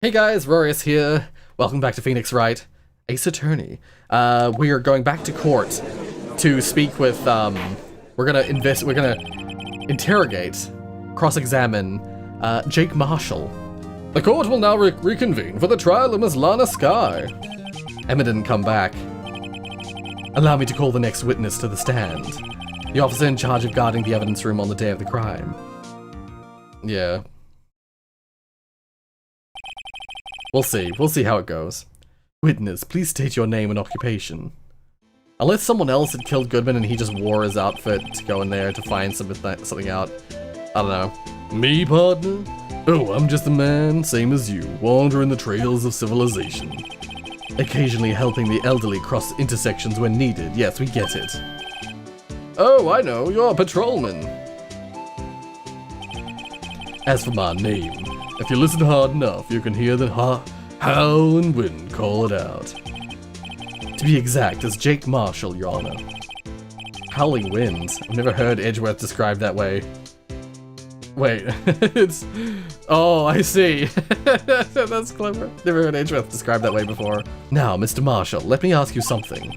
Hey guys, Rorius here. Welcome back to Phoenix Wright, Ace Attorney. We are going back to court to speak with, we're gonna interrogate, cross-examine, Jake Marshall. The court will now reconvene for the trial of Miss Lana Skye. Emma didn't come back. Allow me to call the next witness to the stand. The officer in charge of guarding the evidence room on the day of the crime. Yeah. We'll see how it goes. Witness, please state your name and occupation. Unless someone else had killed Goodman and he just wore his outfit to go in there to find something out. I don't know. Me, partner? Oh, I'm just a man, same as you, wandering the trails of civilization. Occasionally helping the elderly cross intersections when needed. Yes, we get it. Oh, I know, you're a patrolman. As for my name, if you listen hard enough, you can hear the howl and wind call it out. To be exact, it's Jake Marshall, Your Honor. Howling winds. I've never heard Edgeworth described that way. Wait, it's... Oh, I see. That's clever. Never heard Edgeworth described that way before. Now, Mr. Marshall, let me ask you something.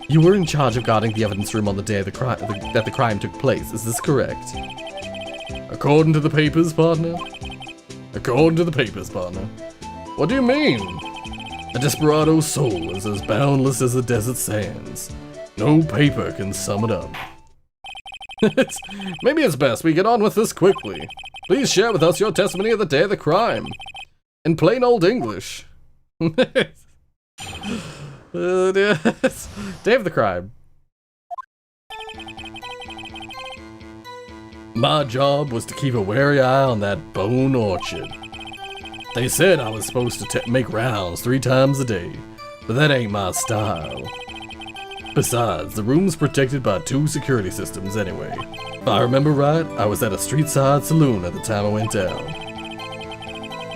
You were in charge of guarding the evidence room on the day of that the crime took place, is this correct? According to the papers, partner? According to the papers, partner. What do you mean? A desperado's soul is as boundless as the desert sands. No paper can sum it up. Maybe it's best we get on with this quickly. Please share with us your testimony of the day of the crime. In plain old English. Day of the crime. My job was to keep a wary eye on that bone orchard. They said I was supposed to make rounds 3 times a day, but that ain't my style. Besides, the room's protected by 2 security systems anyway. If I remember right, I was at a street-side saloon at the time I went down.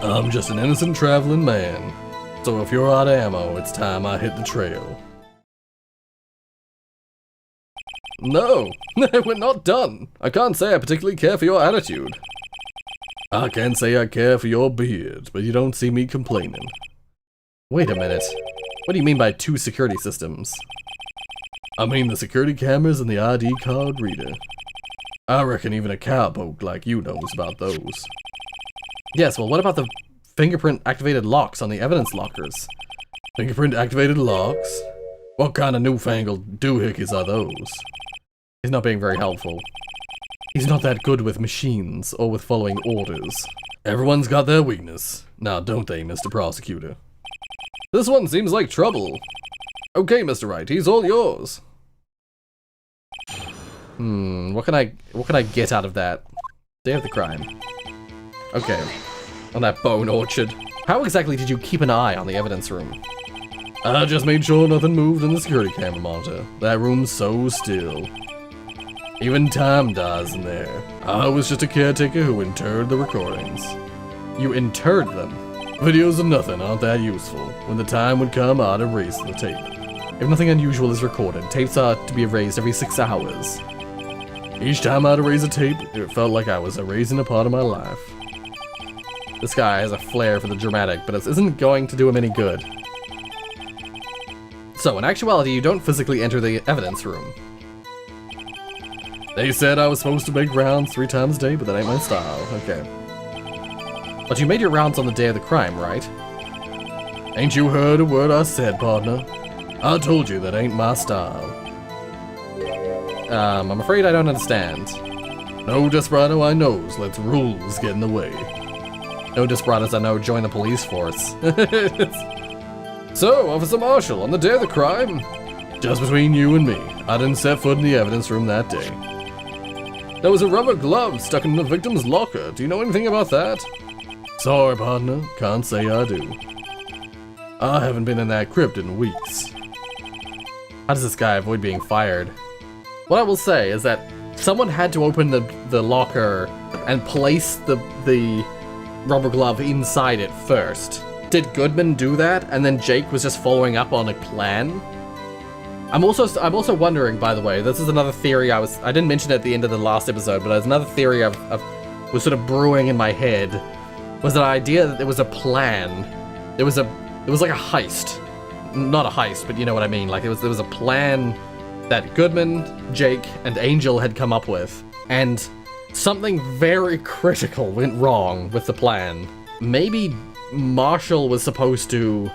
I'm just an innocent traveling man, so if you're out of ammo, it's time I hit the trail. No, we're not done. I can't say I particularly care for your attitude. I can say I care for your beard, but you don't see me complaining. Wait a minute. What do you mean by 2 security systems? I mean the security cameras and the ID card reader. I reckon even a cowpoke like you knows about those. Yes, well what about the fingerprint-activated locks on the evidence lockers? Fingerprint-activated locks? What kind of newfangled doohickeys are those? He's not being very helpful. He's not that good with machines or with following orders. Everyone's got their weakness. Now don't they, Mr. Prosecutor? This one seems like trouble. Okay, Mr. Wright, he's all yours. What can I get out of that? Day of the crime. Okay. On that bone orchard. How exactly did you keep an eye on the evidence room? I just made sure nothing moved in the security camera monitor. That room's so still. Even time dies in there. I was just a caretaker who interred the recordings. You interred them? Videos of nothing aren't that useful. When the time would come, I'd erase the tape. If nothing unusual is recorded, tapes are to be erased every 6 hours. Each time I'd erase a tape, it felt like I was erasing a part of my life. This guy has a flair for the dramatic, but it isn't going to do him any good. So, in actuality, you don't physically enter the evidence room. They said I was supposed to make rounds 3 times a day, but that ain't my style. Okay. But you made your rounds on the day of the crime, right? Ain't you heard a word I said, partner? I told you that ain't my style. I'm afraid I don't understand. No desperado I knows lets rules get in the way. No desperados I know join the police force. So, Officer Marshall, on the day of the crime? Just between you and me, I didn't set foot in the evidence room that day. There was a rubber glove stuck in the victim's locker. Do you know anything about that? Sorry, partner. Can't say I do. I haven't been in that crypt in weeks. How does this guy avoid being fired? What I will say is that someone had to open the locker and place the rubber glove inside it first. Did Goodman do that, and then Jake was just following up on a plan? I'm also wondering, by the way, this is another theory I didn't mention it at the end of the last episode, but there's another theory was sort of brewing in my head was the idea that there was a plan. There was like a heist. Not a heist, but you know what I mean. Like there was a plan that Goodman, Jake, and Angel had come up with, and something very critical went wrong with the plan. Maybe Marshall was supposed to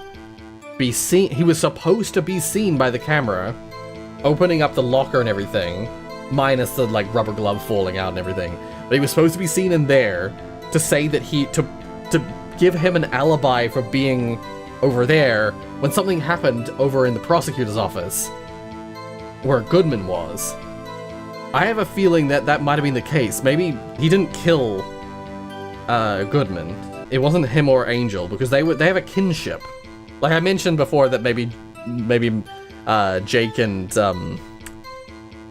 be seen. He was supposed to be seen by the camera, opening up the locker and everything, minus the like rubber glove falling out and everything. But he was supposed to be seen in there to say that to give him an alibi for being over there when something happened over in the prosecutor's office where Goodman was. I have a feeling that that might have been the case. Maybe he didn't kill Goodman. It wasn't him or Angel, because they have a kinship. Like I mentioned before that maybe Jake and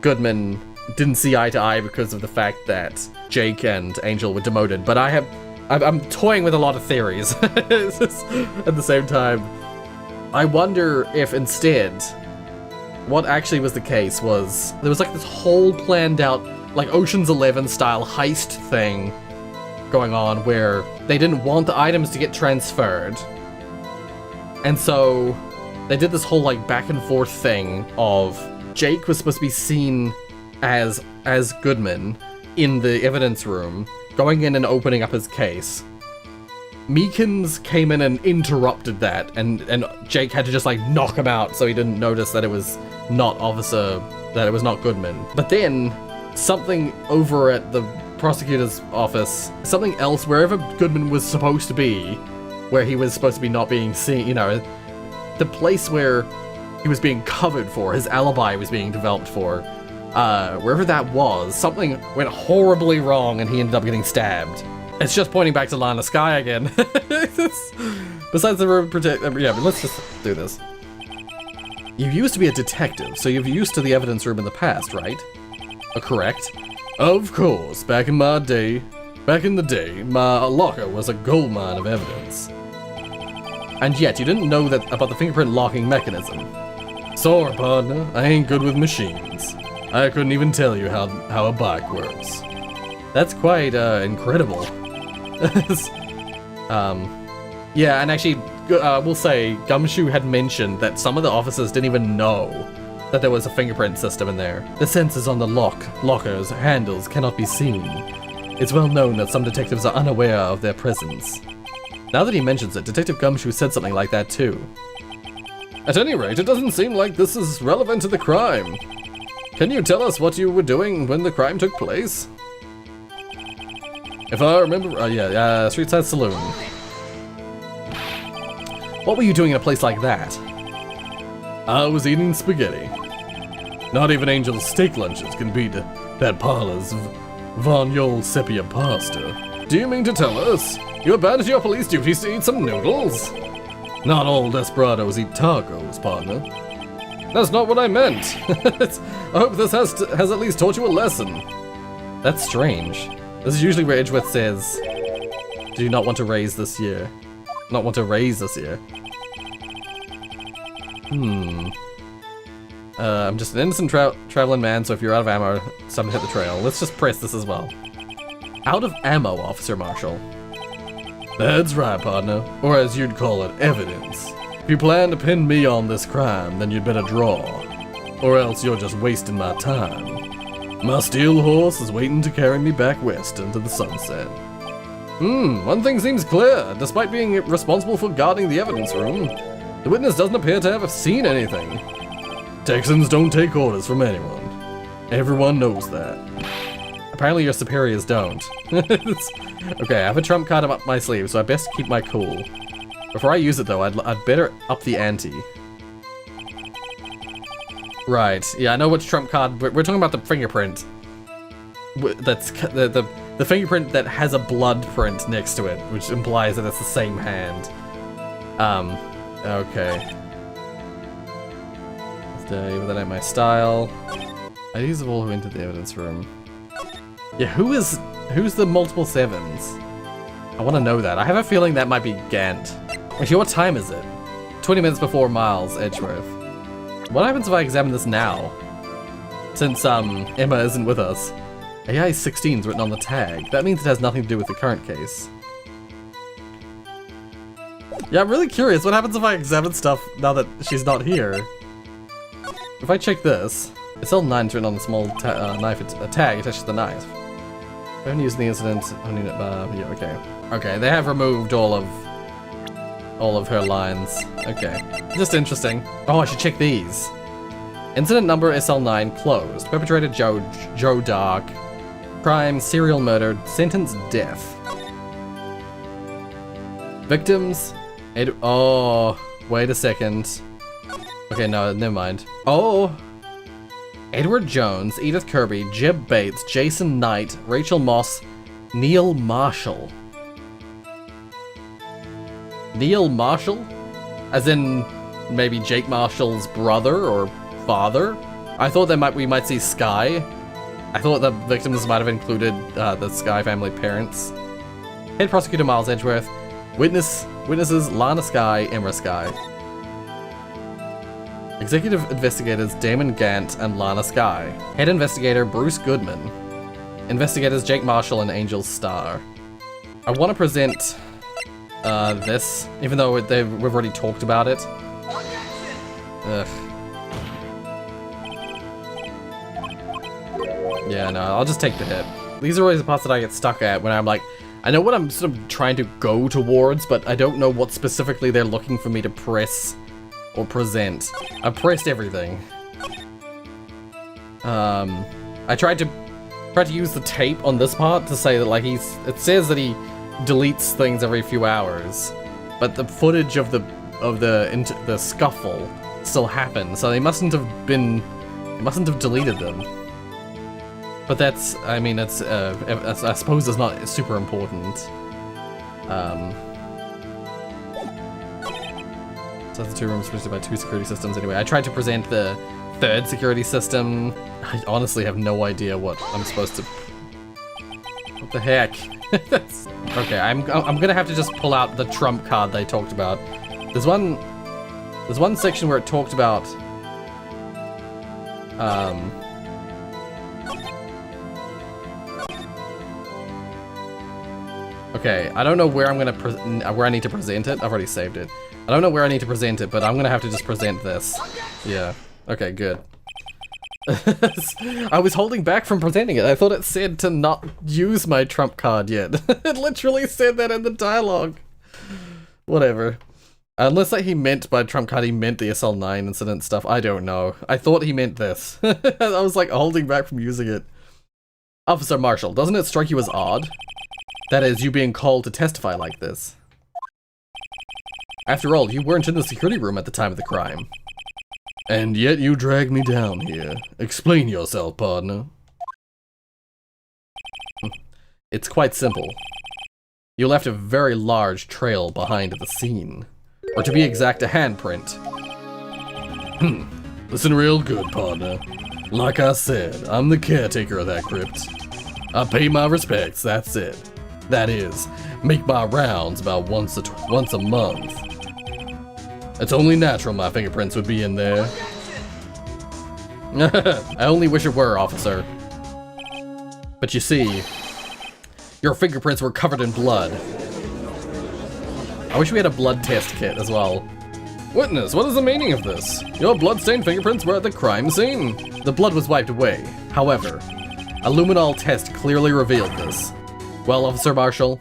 Goodman didn't see eye to eye because of the fact that Jake and Angel were demoted, but I'm toying with a lot of theories at the same time. I wonder if instead what actually was the case was there was like this whole planned out like Ocean's 11 style heist thing going on where they didn't want the items to get transferred, and so they did this whole like back and forth thing of Jake was supposed to be seen as Goodman in the evidence room, going in and opening up his case. Meekins came in and interrupted that, and Jake had to just like knock him out so he didn't notice that it was not Goodman. But then something over at the prosecutor's office, something else wherever Goodman was supposed to be, where he was supposed to be not being seen, you know, the place where he was being covered for, his alibi was being developed for, wherever that was, something went horribly wrong and he ended up getting stabbed. It's just pointing back to Lana Sky again. Besides the room protect, yeah, but let's just do this. You used to be a detective, so you're used to the evidence room in the past, right? Correct. Of course, back in the day, my locker was a goldmine of evidence. And yet, you didn't know that about the fingerprint locking mechanism. Sorry, partner, I ain't good with machines. I couldn't even tell you how a bike works. That's quite incredible. Yeah, and actually, we'll say Gumshoe had mentioned that some of the officers didn't even know that there was a fingerprint system in there. The sensors on the lockers, handles cannot be seen. It's well known that some detectives are unaware of their presence. Now that he mentions it, Detective Gumshoe said something like that too. At any rate, it doesn't seem like this is relevant to the crime. Can you tell us what you were doing when the crime took place? If I remember, Streetside Saloon. What were you doing in a place like that? I was eating spaghetti. Not even Angel's steak lunches can beat that parlor's Vagnol sepia pasta. Do you mean to tell us you abandoned your police duties to eat some noodles? Not all desperados eat tacos, partner. That's not what I meant. I hope this has at least taught you a lesson. That's strange. This is usually where Edgeworth says, do you not want to raise this year? Not want to raise this year. I'm just an innocent traveling man, so if you're out of ammo, it's time to hit the trail. Let's just press this as well. Out of ammo, Officer Marshall. That's right, partner. Or as you'd call it, evidence. If you plan to pin me on this crime, then you'd better draw. Or else you're just wasting my time. My steel horse is waiting to carry me back west into the sunset. One thing seems clear. Despite being responsible for guarding the evidence room, the witness doesn't appear to have seen anything. Texans don't take orders from anyone. Everyone knows that. Apparently your superiors don't. Okay, I have a trump card up my sleeve, so I best keep my cool. Before I use it though, I'd better up the ante. Right, yeah, I know which trump card, we're talking about the fingerprint. That's the fingerprint that has a blood print next to it, which implies that it's the same hand. Okay. But that ain't my style. I use all who entered the evidence room. Yeah, who's the multiple sevens? I want to know that. I have a feeling that might be Gant. Actually, what time is it? 20 minutes before Miles, Edgeworth. What happens if I examine this now? Since, Emma isn't with us. AI 16 is written on the tag. That means it has nothing to do with the current case. Yeah, I'm really curious. What happens if I examine stuff now that she's not here? If I check this, it's L9's written on the small knife, a tag attached to the knife. I haven't used the incident. Yeah, okay. Okay, they have removed all of her lines. Okay, just interesting. Oh, I should check these. Incident number SL9 closed. Perpetrator Joe Dark. Crime, serial murder, sentence death. Victims. Oh, wait a second. Okay, no, never mind. Oh. Edward Jones, Edith Kirby, Jeb Bates, Jason Knight, Rachel Moss, Neil Marshall. Neil Marshall? As in, maybe Jake Marshall's brother or father? I thought we might see Sky. I thought the victims might have included the Sky family parents. Head Prosecutor Miles Edgeworth. Witnesses Lana Sky, Emra Sky. Executive Investigators Damon Gant and Lana Sky. Head Investigator Bruce Goodman. Investigators Jake Marshall and Angel Starr. I want to present this, even though we've already talked about it. Ugh. Yeah, no, I'll just take the hit. These are always the parts that I get stuck at when I'm like, I know what I'm sort of trying to go towards, but I don't know what specifically they're looking for me to press or present. I've pressed everything. I tried to use the tape on this part to say that like it says that he deletes things every few hours, but the footage of the scuffle still happened, so they mustn't have deleted them. But that's, I mean, it's I suppose it's not super important. So that's the 2 rooms protected by 2 security systems anyway. I tried to present the 3rd security system. I honestly have no idea what I'm supposed to... What the heck? Okay, I'm gonna have to just pull out the trump card they talked about. There's one section where it talked about... Okay, I don't know where I'm gonna where I need to present it. I've already saved it. I don't know where I need to present it, but I'm gonna have to just present this. Yeah. Okay, good. I was holding back from presenting it. I thought it said to not use my trump card yet. It literally said that in the dialogue. Whatever. Unless he meant by trump card, he meant the SL9 incident stuff. I don't know. I thought he meant this. I was like holding back from using it. Officer Marshall, doesn't it strike you as odd? That is, you being called to testify like this. After all, you weren't in the security room at the time of the crime. And yet you dragged me down here. Explain yourself, partner. It's quite simple. You left a very large trail behind the scene. Or to be exact, a handprint. Listen real good, partner. Like I said, I'm the caretaker of that crypt. I pay my respects, that's it. That is, make my rounds about once a month. It's only natural my fingerprints would be in there. I only wish it were, officer. But you see, your fingerprints were covered in blood. I wish we had a blood test kit as well. Witness, what is the meaning of this? Your blood-stained fingerprints were at the crime scene. The blood was wiped away. However, a luminol test clearly revealed this. Well, Officer Marshall?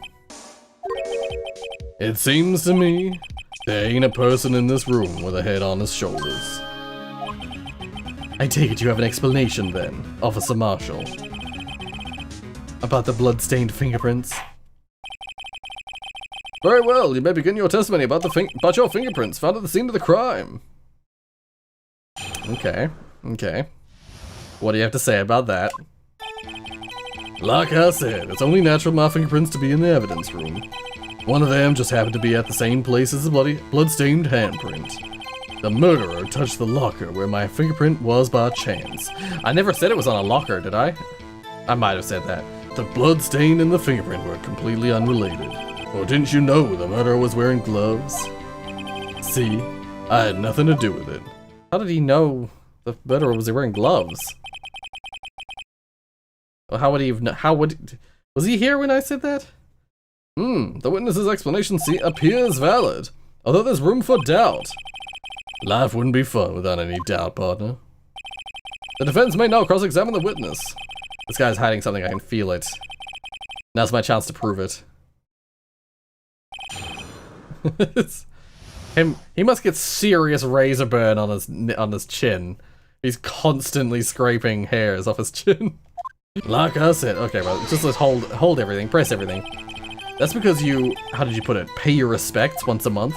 It seems to me there ain't a person in this room with a head on his shoulders. I take it you have an explanation then, Officer Marshall. About the blood-stained fingerprints? Very well, you may begin your testimony about your fingerprints found at the scene of the crime. Okay, okay. What do you have to say about that? Like I said, it's only natural my fingerprints to be in the evidence room. One of them just happened to be at the same place as the blood-stained handprint. The murderer touched the locker where my fingerprint was by chance. I never said it was on a locker, did I? I might have said that. The blood stain and the fingerprint were completely unrelated. Or didn't you know the murderer was wearing gloves? See, I had nothing to do with it. How did he know the murderer was wearing gloves? Well, how would he have was he here when I said that? The witness's explanation appears valid. although there's room for doubt. Life wouldn't be fun without any doubt, partner. The defense may now cross-examine the witness. This guy's hiding something, I can feel it. Now's my chance to prove it. He must get serious razor burn on his chin. He's constantly scraping hairs off his chin. Like I said, okay, well, just let's hold everything, press everything. That's because you, how did you put it, pay your respects once a month?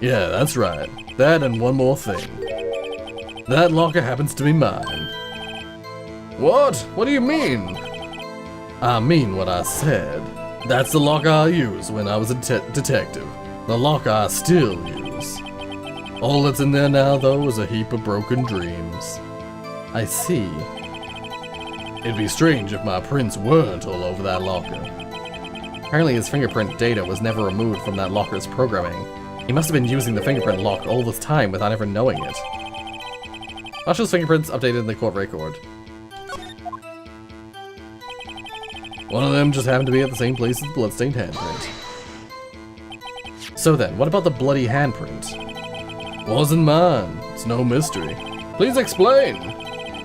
Yeah, that's right. That and one more thing. That locker happens to be mine. What? What do you mean? I mean what I said. That's the locker I used when I was a detective. The locker I still use. All that's in there now, though, is a heap of broken dreams. I see. It'd be strange if my prints weren't all over that locker. Apparently his fingerprint data was never removed from that locker's programming. He must have been using the fingerprint lock all this time without ever knowing it. Marshall's fingerprints updated in the court record. One of them just happened to be at the same place as the bloodstained handprint. So then, what about the bloody handprint? Wasn't mine. It's no mystery. Please explain!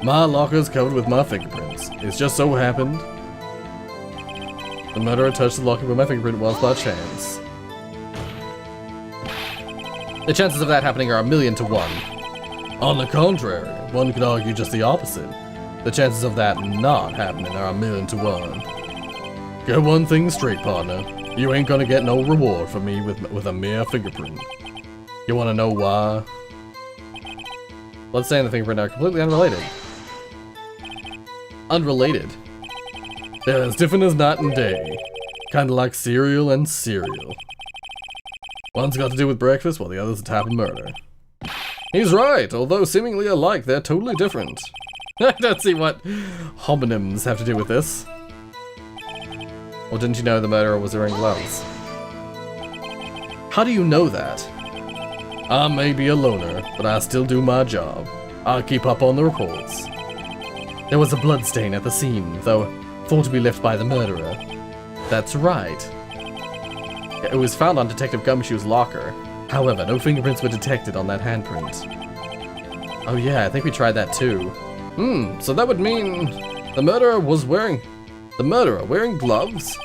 My locker's covered with my fingerprints. It's just so happened the murderer touched the locker where my fingerprint was by chance. The chances of that happening are 1,000,000 to 1. On the contrary, one could argue just the opposite. The chances of that not happening are 1,000,000 to 1. Get one thing straight, partner. You ain't gonna get no reward from me with a mere fingerprint. You wanna know why? Bloodstain and the fingerprint are completely unrelated. Unrelated? They're as different as night and day. Kinda like cereal and cereal. One's got to do with breakfast, while the other's a type of murder. He's right, although seemingly alike, they're totally different. I don't see what homonyms have to do with this. Or didn't you know the murderer was wearing gloves? How do you know that? I may be a loner, but I still do my job. I keep up on the reports. There was a bloodstain at the scene, though thought to be left by the murderer. That's right. It was found on Detective Gumshoe's locker. However, no fingerprints were detected on that handprint. Oh yeah, I think we tried that too. So that would mean the murderer wearing gloves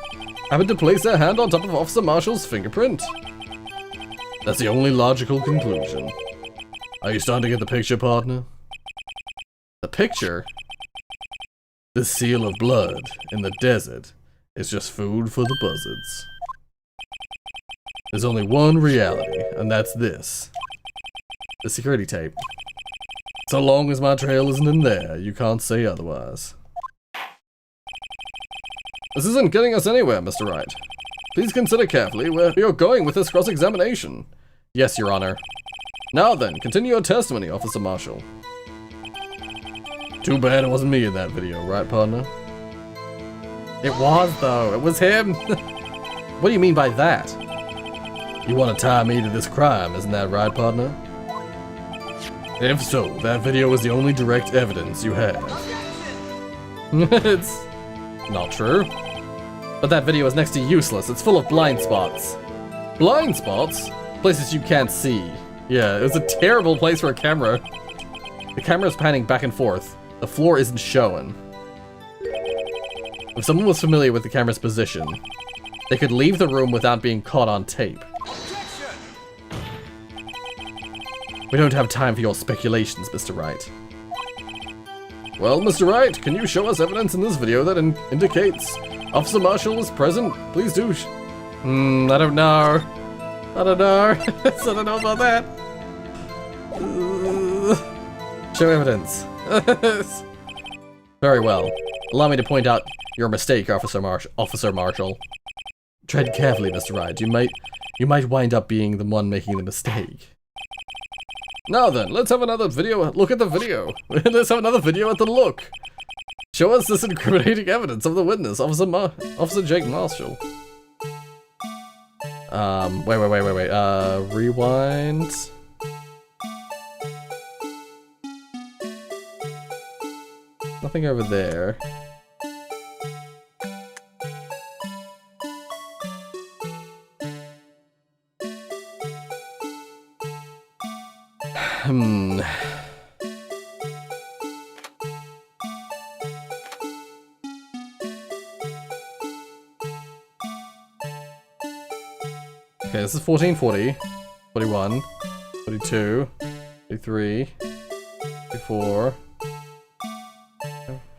happened to place their hand on top of Officer Marshall's fingerprint. That's the only logical conclusion. Are you starting to get the picture, partner? The picture? The seal of blood in the desert is just food for the buzzards. There's only one reality, and that's this. The security tape. So long as my trail isn't in there, you can't say otherwise. This isn't getting us anywhere, Mr. Wright. Please consider carefully where you're going with this cross-examination. Yes, Your Honor. Now then, continue your testimony, Officer Marshall. Too bad it wasn't me in that video, right, partner? It was, though. It was him. What do you mean by that? You want to tie me to this crime, isn't that right, partner? If so, that video was the only direct evidence you have. It's not true. But that video is next to useless. It's full of blind spots. Blind spots? Places you can't see. Yeah, it was a terrible place for a camera. The camera's panning back and forth. The floor isn't showing. If someone was familiar with the camera's position, they could leave the room without being caught on tape. We don't have time for your speculations, Mr. Wright. Well, Mr. Wright, can you show us evidence in this video that indicates Officer Marshall was present? Please do. I don't know. I don't know. I don't know about that. Show evidence. Very well. Allow me to point out your mistake, Officer Marshall. Tread carefully, Mr. Wright. You might wind up being the one making the mistake. Now then, let's have another video. Look at the video. Let's have another video at the look. Show us this incriminating evidence of the witness, Officer Jake Marshall. Wait. Rewind. Nothing over there. Okay, this is 14, 40, 41, 42, 43, 44,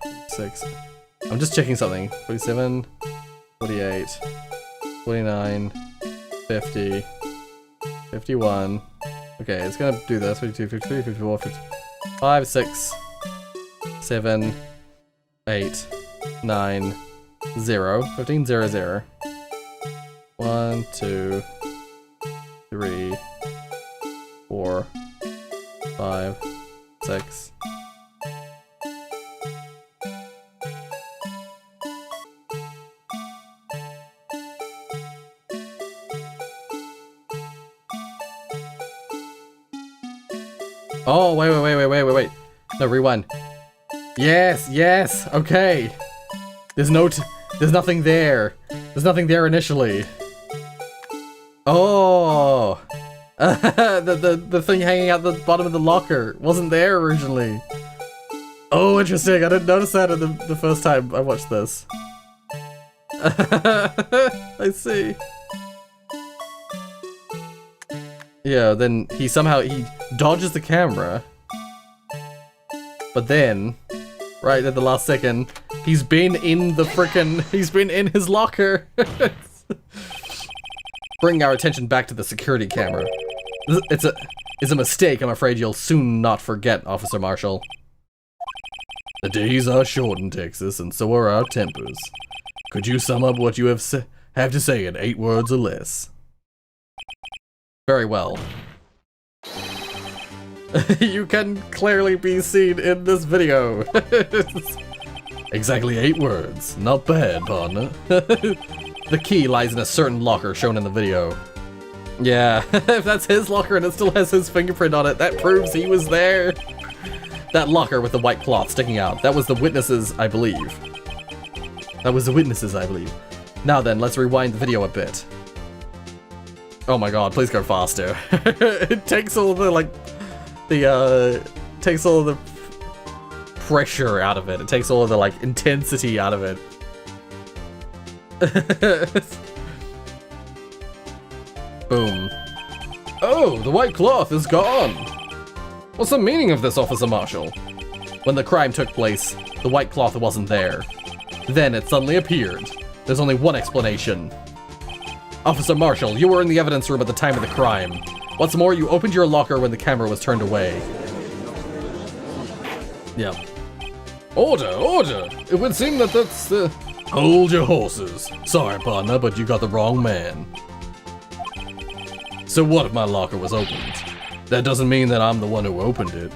46. I'm just checking something. 47, 48, 49, 50, 51. Okay, it's gonna do this. 52, 53, 54, 55, 6, 7, 8, 9, 0, 15, 0, 0. 1, 2, 3, 4, 5, 6. Oh, wait. No, rewind. Yes, yes, okay. There's nothing there. There's nothing there initially. Oh, the thing hanging out the bottom of the locker wasn't there originally. Oh, interesting. I didn't notice that the first time I watched this. I see. Yeah, then he dodges the camera, but then, right at the last second, he's been in his locker. Bring our attention back to the security camera. It's a mistake I'm afraid you'll soon not forget, Officer Marshall. The days are short in Texas, and so are our tempers. Could you sum up what you have to say in 8 words or less? Very well. You can clearly be seen in this video. Exactly 8 words. Not bad, partner. The key lies in a certain locker shown in the video. Yeah, if that's his locker and it still has his fingerprint on it, that proves he was there. That locker with the white cloth sticking out, that was the witnesses, I believe. Now then, let's rewind the video a bit. Oh my god, please go faster. It takes all the, takes all the pressure out of it. It takes all of the, intensity out of it. Boom. Oh, the white cloth is gone. What's the meaning of this, Officer Marshall? When the crime took place, the white cloth wasn't there. Then it suddenly appeared. There's only one explanation. Officer Marshall, you were in the evidence room at the time of the crime. What's more, you opened your locker when the camera was turned away. Yeah. Order, order! It would seem that that's the... Hold your horses. Sorry, partner, but you got the wrong man. So what if my locker was opened? That doesn't mean that I'm the one who opened it.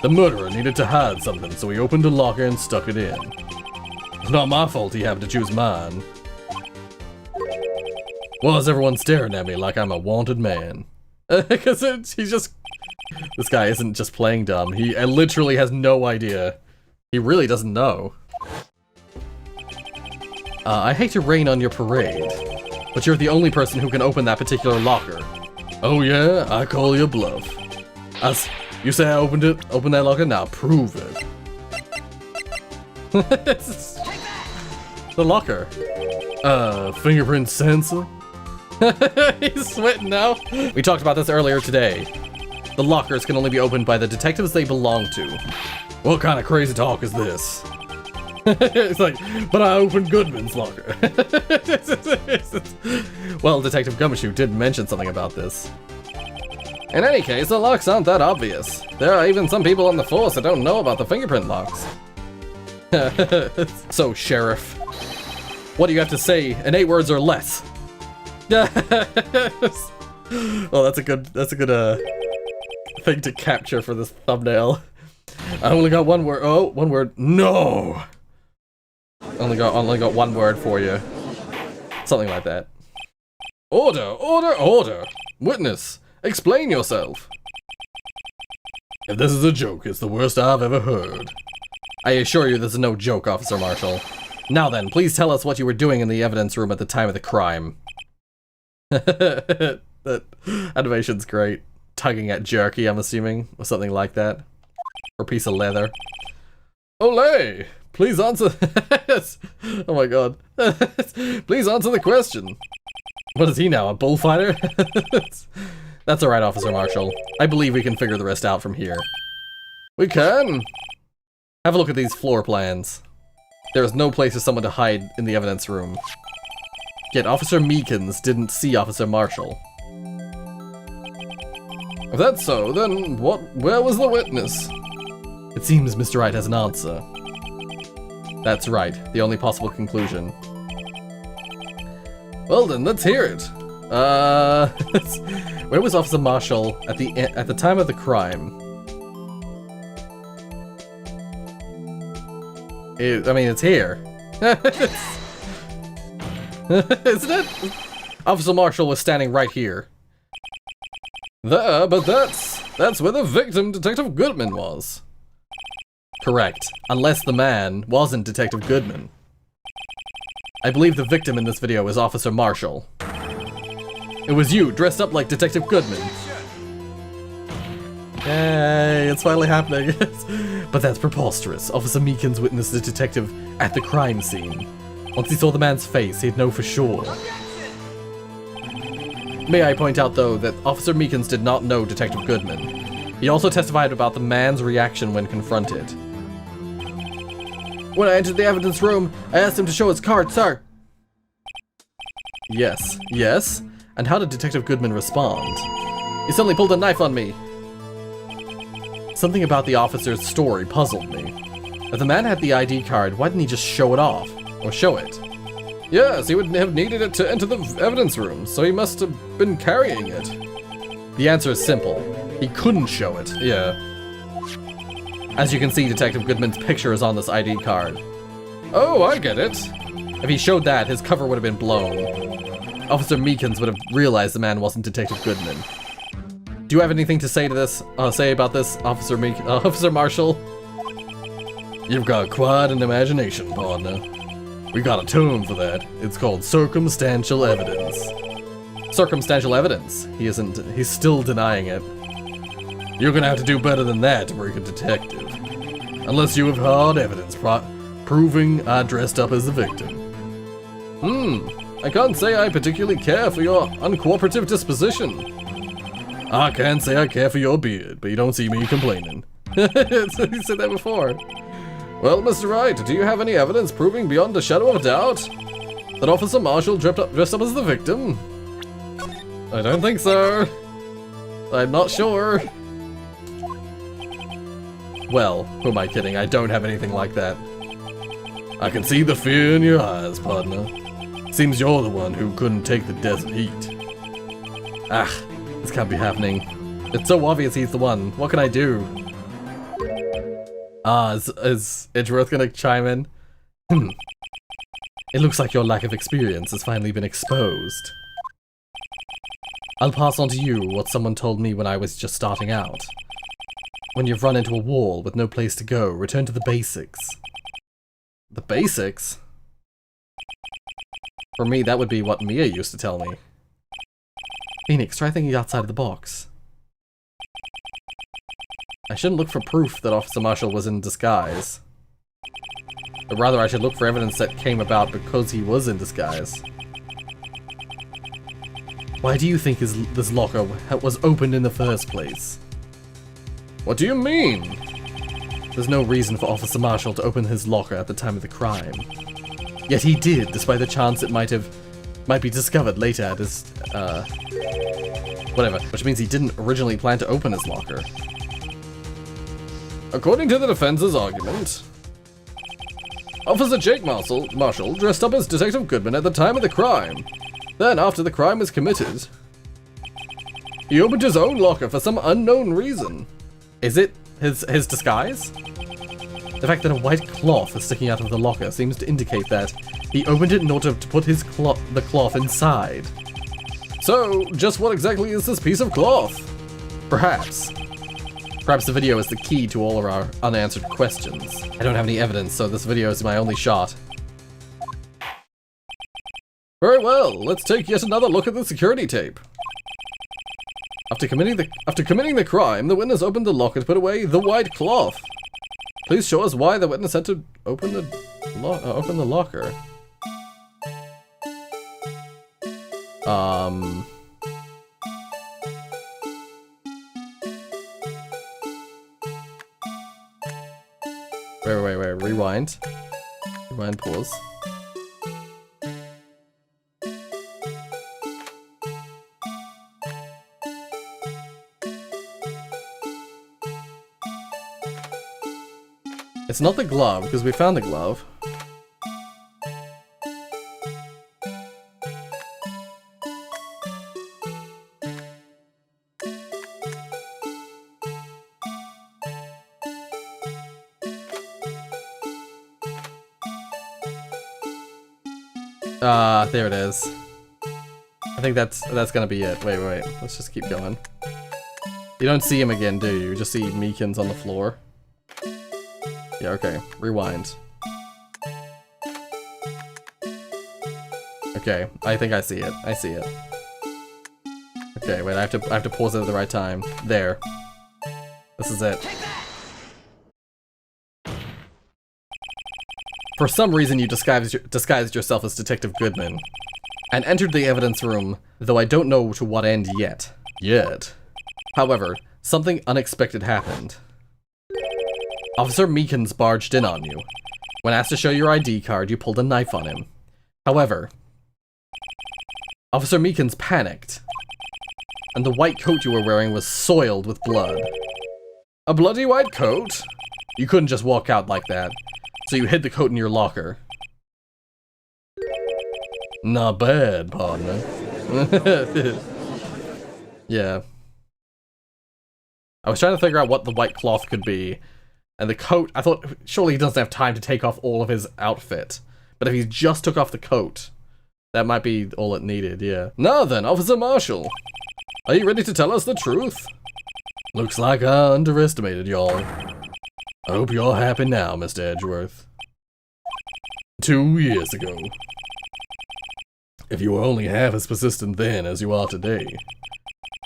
The murderer needed to hide something, so he opened a locker and stuck it in. It's not my fault he happened to choose mine. Why is everyone staring at me like I'm a wanted man? Because he's just... This guy isn't just playing dumb. He literally has no idea. He really doesn't know. I hate to rain on your parade, but you're the only person who can open that particular locker. Oh yeah? I call you bluff. You say I opened it? Open that locker? Now prove it. The locker. Fingerprint sensor? He's sweating now. We talked about this earlier today. The lockers can only be opened by the detectives they belong to. What kind of crazy talk is this? It's like, but I opened Goodman's locker. Well, Detective Gumshoe did mention something about this. In any case, the locks aren't that obvious. There are even some people on the force that don't know about the fingerprint locks. So, Sheriff, what do you have to say in 8 words or less? Well, that's a good thing to capture for this thumbnail. I only got one word. Oh, one word. No. Only got one word for you. Something like that. Order, order, order. Witness, explain yourself. If this is a joke, it's the worst I've ever heard. I assure you this is no joke, Officer Marshall. Now then, please tell us what you were doing in the evidence room at the time of the crime. That animation's great. Tugging at jerky, I'm assuming, or something like that. Or a piece of leather. Olay! Please answer. Oh my god. Please answer the question. What is he now, a bullfighter? That's alright, Officer Marshall. I believe we can figure the rest out from here. We can! Have a look at these floor plans. There is no place for someone to hide in the evidence room. Yet Officer Meekins didn't see Officer Marshall. If that's so, then where was the witness? It seems Mr. Wright has an answer. That's right, the only possible conclusion. Well then, let's hear it. Where was Officer Marshall at the time of the crime? I mean, it's here. Isn't it? Officer Marshall was standing right here. There, but that's where the victim, Detective Goodman, was. Correct, unless the man wasn't Detective Goodman. I believe the victim in this video is Officer Marshall. It was you, dressed up like Detective Goodman. Yay, it's finally happening. But that's preposterous. Officer Meekins witnessed the detective at the crime scene. Once he saw the man's face, he'd know for sure. May I point out, though, that Officer Meekins did not know Detective Goodman. He also testified about the man's reaction when confronted. When I entered the evidence room, I asked him to show his card, sir. Yes, yes? And how did Detective Goodman respond? He suddenly pulled a knife on me. Something about the officer's story puzzled me. If the man had the ID card, why didn't he just show it off? Or show it? Yes, he would have needed it to enter the evidence room, so he must have been carrying it. The answer is simple. He couldn't show it. Yeah. As you can see, Detective Goodman's picture is on this ID card. Oh, I get it. If he showed that, his cover would have been blown. Officer Meekins would have realized the man wasn't Detective Goodman. Do you have anything to say to this? Say about this, Officer Marshall? You've got quite an imagination, partner. We got a term for that. It's called circumstantial evidence. Circumstantial evidence? He's still denying it. You're gonna have to do better than that to break a detective. Unless you have hard evidence proving I dressed up as the victim. I can't say I particularly care for your uncooperative disposition. I can say I care for your beard, but you don't see me complaining. He said that before. Well, Mr. Wright, do you have any evidence proving beyond a shadow of a doubt that Officer Marshall dressed up as the victim? I don't think so. I'm not sure. Well, who am I kidding? I don't have anything like that. I can see the fear in your eyes, partner. Seems you're the one who couldn't take the desert heat. Ah, this can't be happening. It's so obvious he's the one. What can I do? Is Edgeworth gonna chime in? It looks like your lack of experience has finally been exposed. I'll pass on to you what someone told me when I was just starting out. When you've run into a wall with no place to go, return to the basics. The basics? For me, that would be what Mia used to tell me. Phoenix, try thinking outside of the box. I shouldn't look for proof that Officer Marshall was in disguise. But rather, I should look for evidence that came about because he was in disguise. Why do you think this locker was opened in the first place? What do you mean? There's no reason for Officer Marshall to open his locker at the time of the crime. Yet he did, despite the chance it might be discovered later at his, whatever, which means he didn't originally plan to open his locker. According to the defense's argument, Officer Jake Marshall dressed up as Detective Goodman at the time of the crime. Then, after the crime was committed, he opened his own locker for some unknown reason. Is it his disguise? The fact that a white cloth is sticking out of the locker seems to indicate that he opened it in order to put the cloth inside. So, just what exactly is this piece of cloth? Perhaps the video is the key to all of our unanswered questions. I don't have any evidence, so this video is my only shot. Very well, let's take yet another look at the security tape. After committing the crime, the witness opened the locker to put away the white cloth. Please show us why the witness had to open the locker. Wait, rewind. Rewind, pause. It's not the glove, because we found the glove. There it is. I think that's gonna be it. Wait, let's just keep going. You don't see him again, do you? You just see Meekins on the floor. Yeah, okay. Rewind. Okay, I think I see it. I see it. Okay, wait, I have to pause it at the right time. There. This is it. For some reason you disguised yourself as Detective Goodman and entered the evidence room, though I don't know to what end yet. However, something unexpected happened. Officer Meekins barged in on you. When asked to show your ID card, you pulled a knife on him. However, Officer Meekins panicked, and the white coat you were wearing was soiled with blood. A bloody white coat? You couldn't just walk out like that, so you hid the coat in your locker. Not bad, partner. Yeah. I was trying to figure out what the white cloth could be. And the coat, I thought, surely he doesn't have time to take off all of his outfit. But if he just took off the coat, that might be all it needed, yeah. Now then, Officer Marshall. Are you ready to tell us the truth? Looks like I underestimated y'all. I hope you're happy now, Mr. Edgeworth. 2 years ago. If you were only half as persistent then as you are today,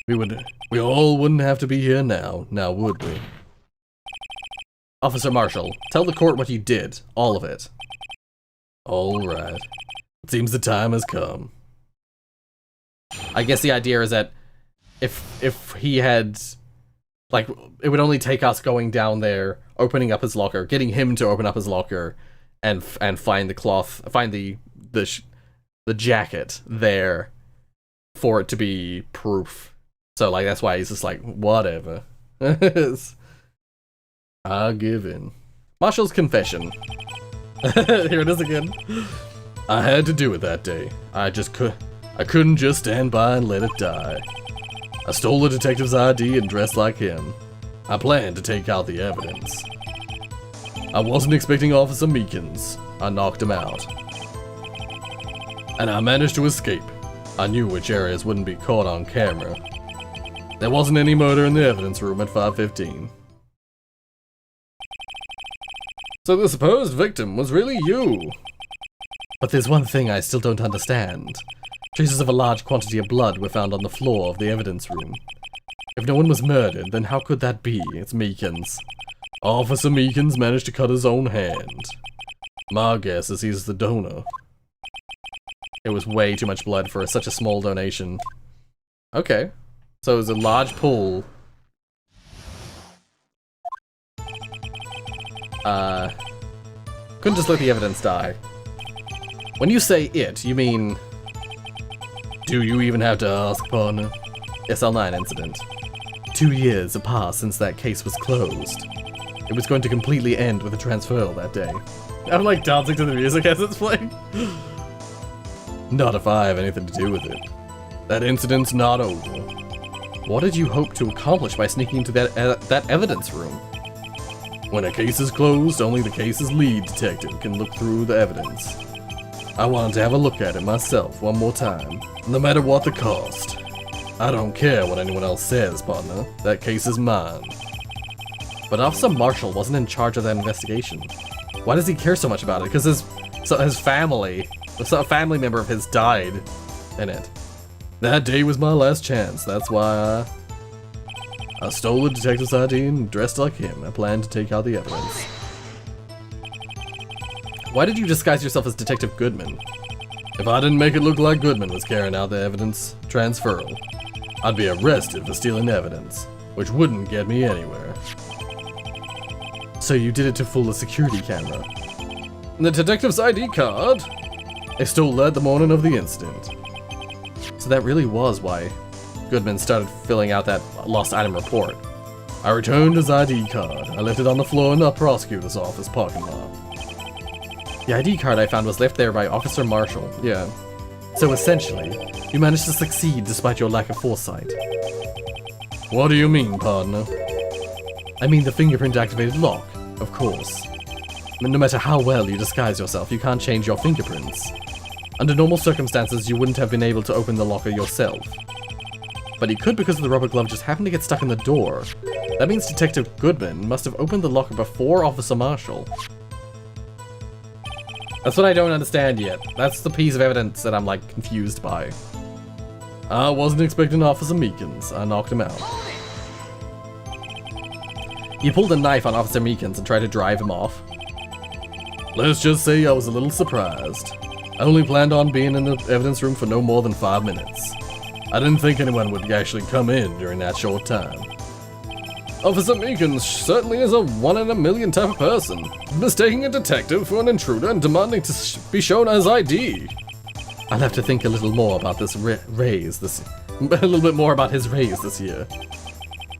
we all wouldn't have to be here now, would we? Officer Marshall, tell the court what you did, all of it. All right. It seems the time has come. I guess the idea is that if he had, like, it would only take us going down there, opening up his locker, getting him to open up his locker, and find the cloth, find the jacket there, for it to be proof. So, like, that's why he's just like, whatever. I'll give in. Marshall's confession. Here it is again. I had to do it that day. I couldn't just stand by and let it die. I stole the detective's ID and dressed like him. I planned to take out the evidence. I wasn't expecting Officer Meekins. I knocked him out. And I managed to escape. I knew which areas wouldn't be caught on camera. There wasn't any murder in the evidence room at 5:15. So the supposed victim was really you. But there's one thing I still don't understand. Traces of a large quantity of blood were found on the floor of the evidence room. If no one was murdered, then how could that be? It's Meekins. Officer Meekins managed to cut his own hand. My guess is he's the donor. It was way too much blood for such a small donation. Okay. So it was a large pool. Couldn't just let the evidence die. When you say it, you mean... Do you even have to ask, partner? SL9 incident. 2 years have passed since that case was closed. It was going to completely end with a transferal that day. I'm like dancing to the music as it's playing. Not if I have anything to do with it. That incident's not over. What did you hope to accomplish by sneaking into that evidence room? When a case is closed, only the case's lead detective can look through the evidence. I wanted to have a look at it myself one more time, no matter what the cost. I don't care what anyone else says, partner. That case is mine. But Officer Marshall wasn't in charge of that investigation. Why does he care so much about it? Because his family, a family member of his died in it. That day was my last chance. That's why I stole the detective's ID and dressed like him. I planned to take out the evidence. Why did you disguise yourself as Detective Goodman? If I didn't make it look like Goodman was carrying out the evidence transferal, I'd be arrested for stealing evidence, which wouldn't get me anywhere. So you did it to fool a security camera. The detective's ID card? I stole that the morning of the incident. So that really was why Goodman started filling out that lost item report. I returned his ID card. I left it on the floor in the prosecutor's office parking lot. The ID card I found was left there by Officer Marshall. Yeah. So essentially, you managed to succeed despite your lack of foresight. What do you mean, partner? I mean the fingerprint-activated lock, of course. No matter how well you disguise yourself, you can't change your fingerprints. Under normal circumstances, you wouldn't have been able to open the locker yourself. But you could because of the rubber glove just happened to get stuck in the door. That means Detective Goodman must have opened the locker before Officer Marshall. That's what I don't understand yet. That's the piece of evidence that I'm, like, confused by. I wasn't expecting Officer Meekins. I knocked him out. You pulled a knife on Officer Meekins and tried to drive him off. Let's just say I was a little surprised. I only planned on being in the evidence room for no more than 5 minutes. I didn't think anyone would actually come in during that short time. Officer Meekins certainly is a one-in-a-million type of person, mistaking a detective for an intruder and demanding to be shown his ID. I'll have to think a little more about this raise this... a little bit more about his raise this year.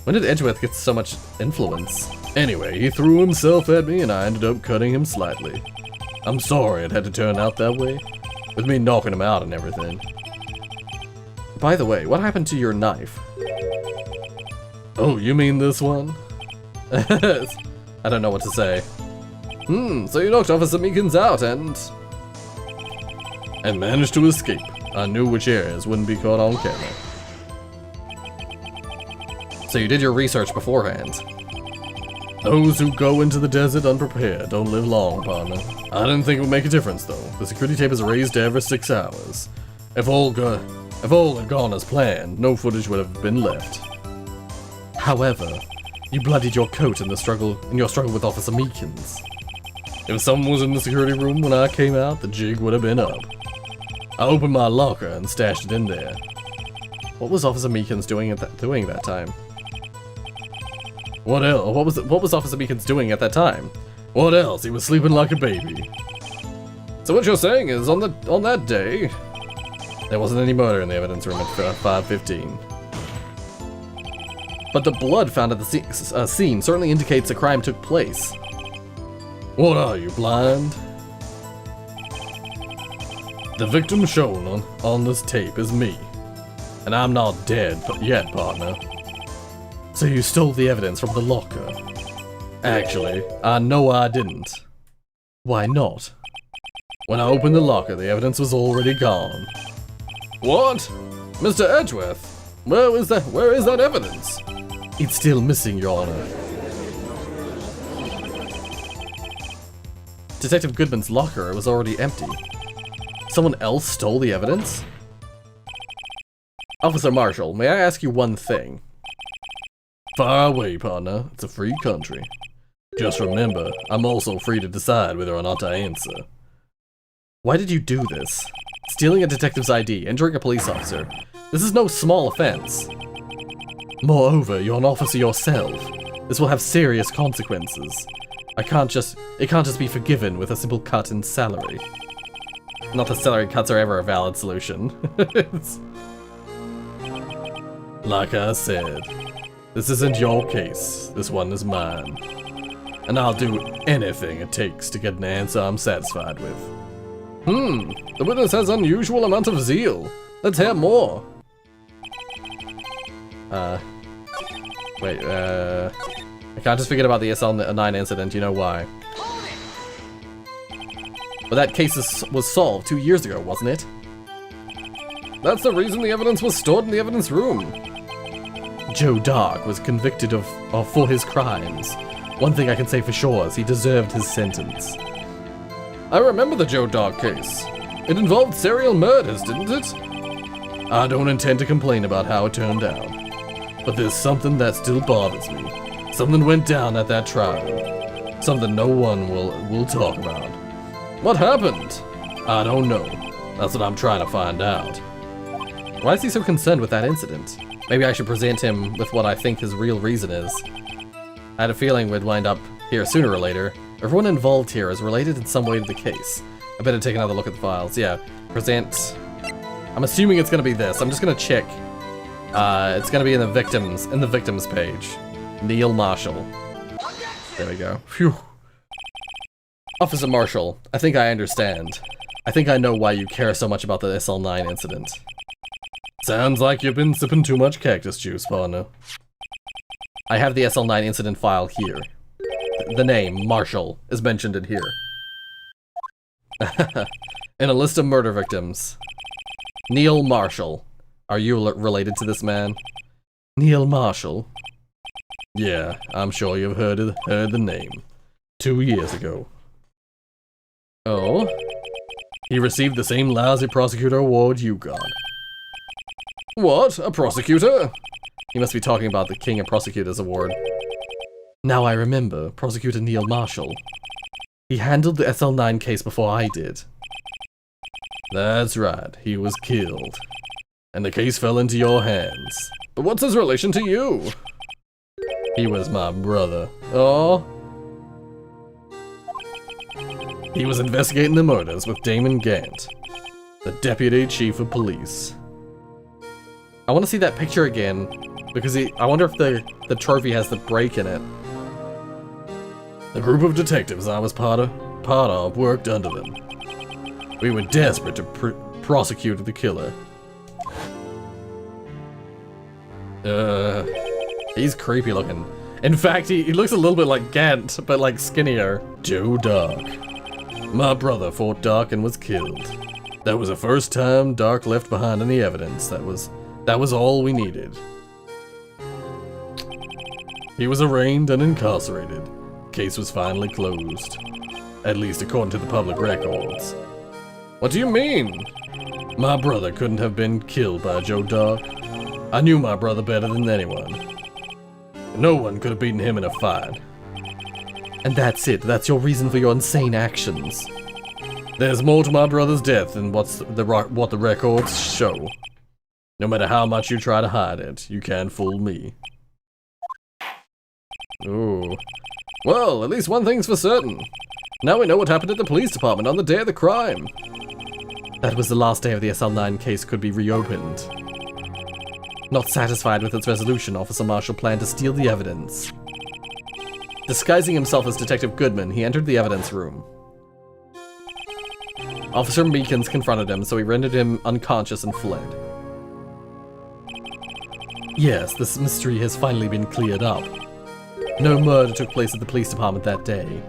When did Edgeworth get so much influence? Anyway, he threw himself at me and I ended up cutting him slightly. I'm sorry it had to turn out that way, with me knocking him out and everything. By the way, what happened to your knife? Oh, you mean this one? I don't know what to say. So you knocked Officer Meekins out and managed to escape. I knew which areas wouldn't be caught on camera. So you did your research beforehand. Those who go into the desert unprepared don't live long, partner. I didn't think it would make a difference, though. The security tape is raised every 6 hours. If all had gone as planned, no footage would have been left. However, you bloodied your coat in your struggle with Officer Meekins. If someone was in the security room when I came out, the jig would have been up. I opened my locker and stashed it in there. What was Officer Meekins doing at that time? What else? What was Officer Meekins doing at that time? What else? He was sleeping like a baby. So what you're saying is, on that day, there wasn't any murder in the evidence room at 5:15. But the blood found at the scene certainly indicates a crime took place. What are you, blind? The victim shown on this tape is me. And I'm not dead yet, partner. So you stole the evidence from the locker? Actually, I know I didn't. Why not? When I opened the locker, the evidence was already gone. What? Mr. Edgeworth? Where is that evidence? It's still missing, Your Honor. Detective Goodman's locker was already empty. Someone else stole the evidence? Officer Marshall, may I ask you one thing? Far away, partner. It's a free country. Just remember, I'm also free to decide whether or not I answer. Why did you do this? Stealing a detective's ID, injuring a police officer. This is no small offense. Moreover, you're an officer yourself. This will have serious consequences. It can't just be forgiven with a simple cut in salary. Not that salary cuts are ever a valid solution. Like I said, this isn't your case. This one is mine. And I'll do anything it takes to get an answer I'm satisfied with. The witness has unusual amount of zeal. Let's hear more. Wait, I can't just forget about the SL9 incident, you know why. But that case was solved 2 years ago, wasn't it? That's the reason the evidence was stored in the evidence room. Joe Dark was convicted for his crimes. One thing I can say for sure is he deserved his sentence. I remember the Joe Dark case. It involved serial murders, didn't it? I don't intend to complain about how it turned out. But there's something that still bothers me. Something went down at that trial. Something no one will talk about. What happened? I don't know. That's what I'm trying to find out. Why is he so concerned with that incident? Maybe I should present him with what I think his real reason is. I had a feeling we'd wind up here sooner or later. Everyone involved here is related in some way to the case. I better take another look at the files. Yeah, present. I'm assuming it's gonna be this. I'm just gonna check. It's gonna be in the victims page. Neil Marshall. There we go. Phew. Officer Marshall, I think I understand. I think I know why you care so much about the SL9 incident. Sounds like you've been sipping too much cactus juice, partner. I have the SL9 incident file here. The name, Marshall, is mentioned in here. In a list of murder victims. Neil Marshall. Are you related to this man? Neil Marshall? Yeah, I'm sure you've heard the name. 2 years ago. Oh? He received the same lousy prosecutor award you got. What? A prosecutor? He must be talking about the King of Prosecutors Award. Now I remember, Prosecutor Neil Marshall. He handled the SL9 case before I did. That's right, he was killed. And the case fell into your hands. But what's his relation to you? He was my brother. Oh? He was investigating the murders with Damon Gant, the Deputy Chief of Police. I want to see that picture again, because I wonder if the trophy has the break in it. The group of detectives I was part of worked under them. We were desperate to prosecute the killer. He's creepy looking. In fact, he looks a little bit like Gant, but like skinnier. Joe Dark. My brother fought Dark and was killed. That was the first time Dark left behind any evidence. That was all we needed. He was arraigned and incarcerated. Case was finally closed. At least according to the public records. What do you mean? My brother couldn't have been killed by Joe Dark. I knew my brother better than anyone. No one could have beaten him in a fight. And that's it? That's your reason for your insane actions? There's more to my brother's death than what the records show. No matter how much you try to hide it, you can't fool me. Ooh. Well, at least one thing's for certain. Now we know what happened at the police department on the day of the crime. That was the last day of the SL9 case could be reopened. Not satisfied with its resolution, Officer Marshall planned to steal the evidence. Disguising himself as Detective Goodman, he entered the evidence room. Officer Meekins confronted him, so he rendered him unconscious and fled. Yes, this mystery has finally been cleared up. No murder took place at the police department that day.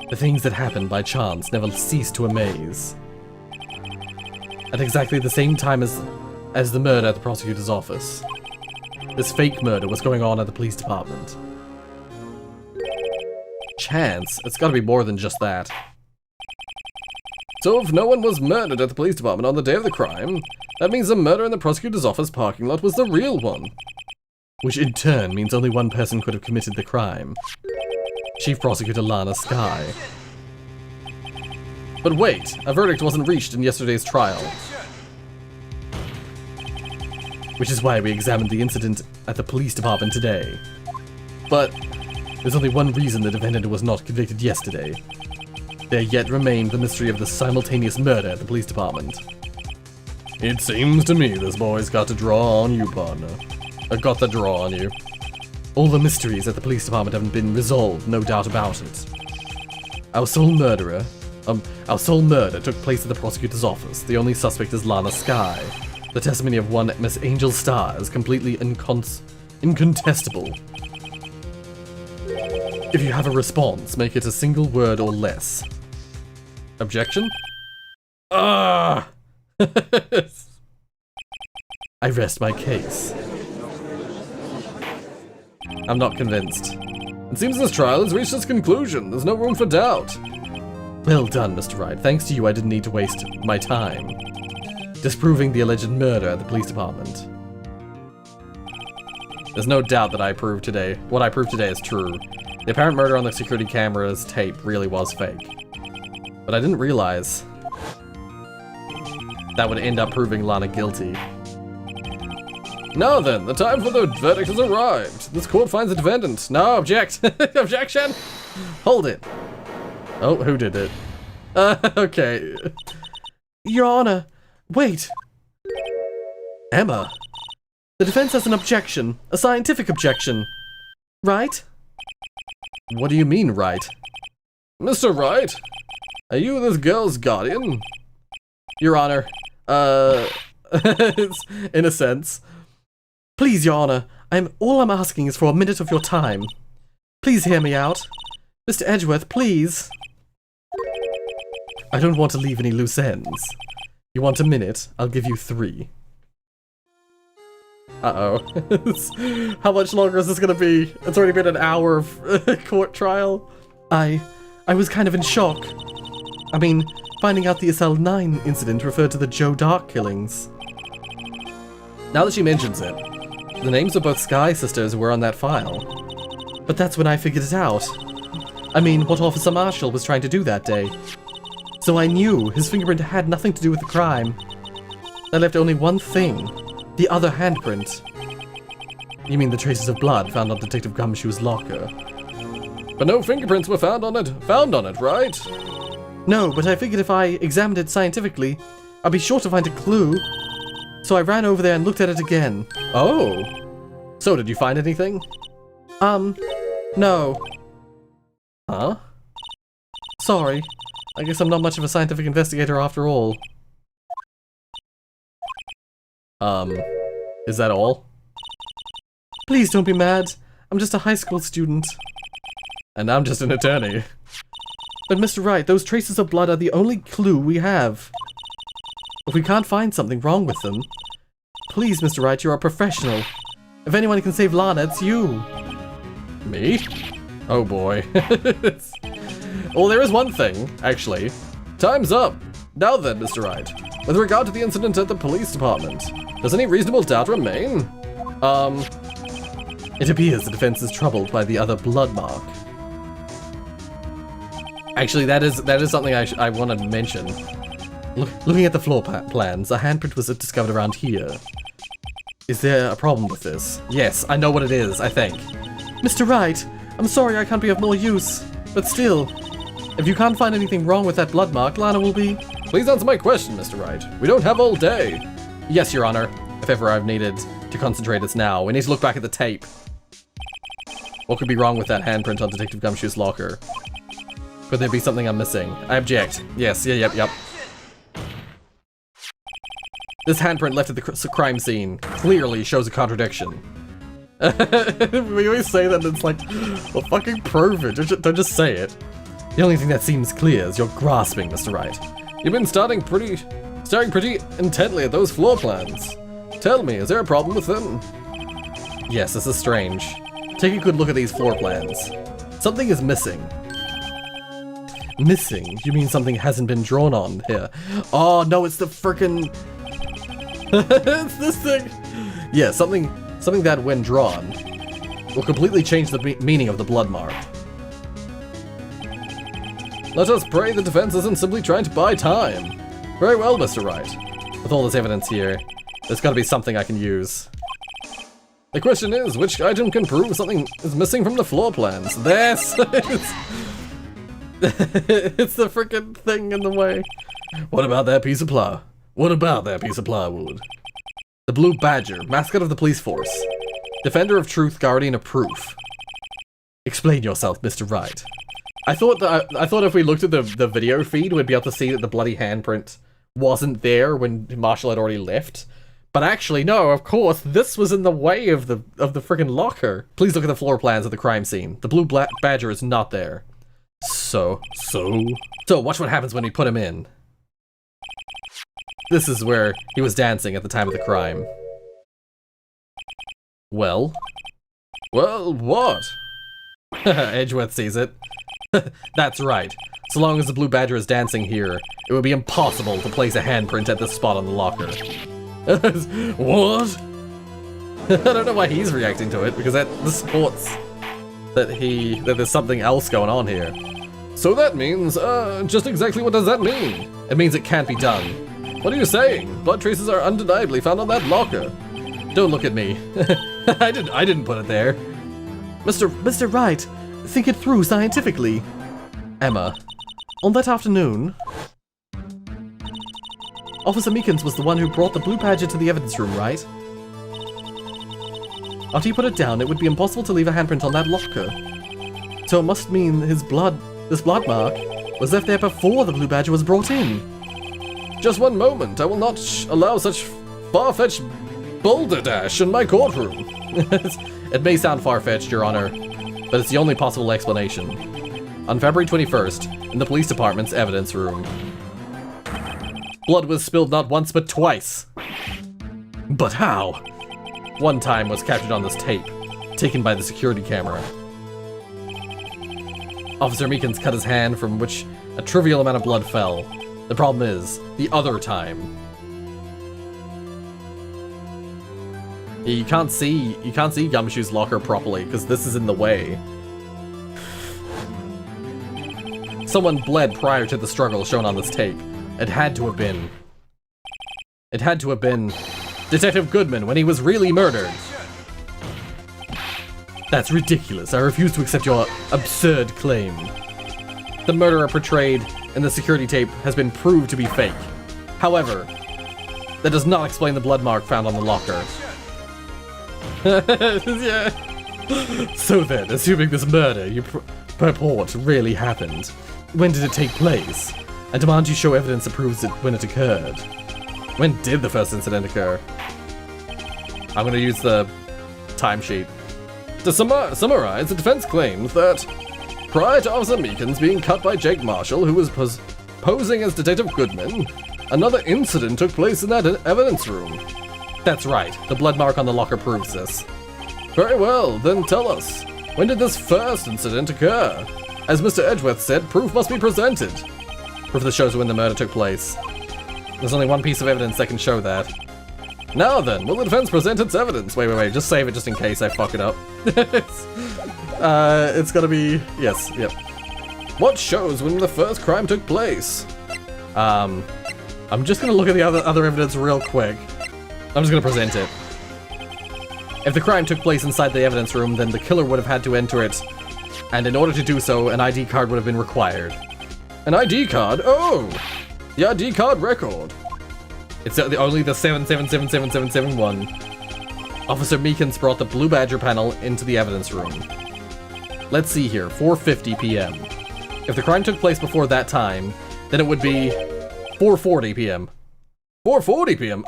The things that happened by chance never ceased to amaze. At exactly the same time as the murder at the prosecutor's office, this fake murder was going on at the police department. Chance? It's gotta be more than just that. So if no one was murdered at the police department on the day of the crime, that means the murder in the prosecutor's office parking lot was the real one. Which in turn means only one person could have committed the crime. Chief Prosecutor Lana Skye. But wait, a verdict wasn't reached in yesterday's trial. Which is why we examined the incident at the police department today. But there's only one reason the defendant was not convicted yesterday. There yet remained the mystery of the simultaneous murder at the police department. It seems to me this boy's got to draw on you, partner. Got the draw on you. All the mysteries at the police department haven't been resolved, no doubt about it. Our sole murder took place at the prosecutor's office. The only suspect is Lana Skye. The testimony of one Miss Angel Starr is completely incontestable. If you have a response, make it a single word or less. Objection? Ah! I rest my case. I'm not convinced. It seems this trial has reached its conclusion. There's no room for doubt. Well done, Mr. Wright. Thanks to you, I didn't need to waste my time. disproving the alleged murder at the police department. There's no doubt that what I proved today is true. The apparent murder on the security camera's tape really was fake. But I didn't realize that would end up proving Lana guilty. Now then, the time for the verdict has arrived. This court finds the defendant. No, object. Objection! Hold it. Oh, who did it? Okay. Your Honor, wait. Emma. The defense has an objection. A scientific objection. Right? What do you mean, right? Mr. Wright? Are you this girl's guardian? Your Honor, it's, in a sense. Please, Your Honor, all I'm asking is for a minute of your time. Please hear me out. Mr. Edgeworth, please. I don't want to leave any loose ends. You want a minute? I'll give you 3. Uh-oh. How much longer is this gonna be? It's already been an hour of court trial. I was kind of in shock. I mean, finding out the SL9 incident referred to the Joe Dark killings. Now that she mentions it, the names of both Sky sisters were on that file. But that's when I figured it out. I mean, what Officer Marshall was trying to do that day. So I knew his fingerprint had nothing to do with the crime. That left only one thing. The other handprint. You mean the traces of blood found on Detective Gumshoe's locker? But no fingerprints were found on it, right? No, but I figured if I examined it scientifically, I'd be sure to find a clue. So I ran over there and looked at it again. Oh. So did you find anything? No. Huh? Sorry. I guess I'm not much of a scientific investigator after all. Is that all? Please don't be mad. I'm just a high school student. And I'm just an attorney. But Mr. Wright, those traces of blood are the only clue we have. If we can't find something wrong with them, please, Mr. Wright, you're a professional. If anyone can save Lana, it's you. Me? Oh boy. Well, there is one thing, actually. Time's up. Now then, Mr. Wright. With regard to the incident at the police department, does any reasonable doubt remain? It appears the defense is troubled by the other blood mark. Actually, that is something I want to mention. Looking at the floor plans, a handprint was discovered around here. Is there a problem with this? Yes, I know what it is, I think. Mr. Wright, I'm sorry I can't be of more use, but still, if you can't find anything wrong with that blood mark, Lana will be... Please answer my question, Mr. Wright. We don't have all day. Yes, Your Honor. If ever I've needed to concentrate, it's now. We need to look back at the tape. What could be wrong with that handprint on Detective Gumshoe's locker? Could there be something I'm missing? I object. Yes, yep. This handprint left at the crime scene clearly shows a contradiction. We always say that, and it's like, well, fucking prove it. Don't just say it. The only thing that seems clear is you're grasping, Mr. Wright. You've been staring pretty intently at those floor plans. Tell me, is there a problem with them? Yes, this is strange. Take a good look at these floor plans. Something is missing. Missing? You mean something hasn't been drawn on here? Oh no, it's the frickin'... it's this thing! Yeah, something that when drawn will completely change the meaning of the blood mark. Let us pray the defense isn't simply trying to buy time. Very well, Mr. Wright. With all this evidence here, there's gotta be something I can use. The question is, which item can prove something is missing from the floor plans? This! It's the frickin' thing in the way. What about that piece of plywood? The Blue Badger, mascot of the police force. Defender of truth, guardian of proof. Explain yourself, Mr. Wright. I thought if we looked at the video feed, we'd be able to see that the bloody handprint wasn't there when Marshall had already left. But actually, no, of course, this was in the way of the frickin' locker. Please look at the floor plans of the crime scene. The Blue Badger is not there. So, watch what happens when we put him in. This is where he was dancing at the time of the crime. Well, what? Edgeworth sees it. That's right. So long as the blue badger is dancing here, it would be impossible to place a handprint at this spot on the locker. What? I don't know why he's reacting to it, because this supports that there's something else going on here. So that means, just exactly what does that mean? It means it can't be done. What are you saying? Blood traces are undeniably found on that locker. Don't look at me. I didn't put it there. Mr. Wright, think it through scientifically. Emma, on that afternoon, Officer Meekins was the one who brought the blue badger to the evidence room, right? After he put it down, it would be impossible to leave a handprint on that locker. So it must mean this blood mark was left there before the blue badger was brought in. Just one moment, I will not allow such far-fetched balderdash in my courtroom. It may sound far-fetched, Your Honor, but it's the only possible explanation. On February 21st, in the police department's evidence room, blood was spilled not once but twice. But how? One time was captured on this tape, taken by the security camera. Officer Meekins cut his hand, from which a trivial amount of blood fell. The problem is, the other time. You can't see Gumshoe's locker properly, because this is in the way. Someone bled prior to the struggle shown on this tape. It had to have been Detective Goodman when he was really murdered. That's ridiculous. I refuse to accept your absurd claim. The murderer portrayed in the security tape has been proved to be fake. However, that does not explain the blood mark found on the locker. Yeah. So then, assuming this murder you purport really happened, when did it take place? I demand you show evidence that proves it when it occurred. When did the first incident occur? I'm gonna use the timesheet. To summarize, the defense claims that prior to Officer Meekins being cut by Jake Marshall, who was posing as Detective Goodman, another incident took place in that evidence room. That's right, the blood mark on the locker proves this. Very well, then tell us, when did this first incident occur? As Mr. Edgeworth said, proof must be presented. Proof that shows when the murder took place. There's only one piece of evidence that can show that. Now then, will the defense present its evidence? Wait, just save it just in case I fuck it up. It's gonna be, yes, yep. What shows when the first crime took place? I'm just gonna look at the other evidence real quick. I'm just gonna present it. If the crime took place inside the evidence room, then the killer would have had to enter it, and in order to do so, an ID card would have been required. An ID card? Oh! The ID card record. It's only the 777771. Officer Meekins brought the Blue Badger panel into the evidence room. Let's see here, 4:50 p.m. If the crime took place before that time, then it would be 4:40 p.m. 4:40 p.m.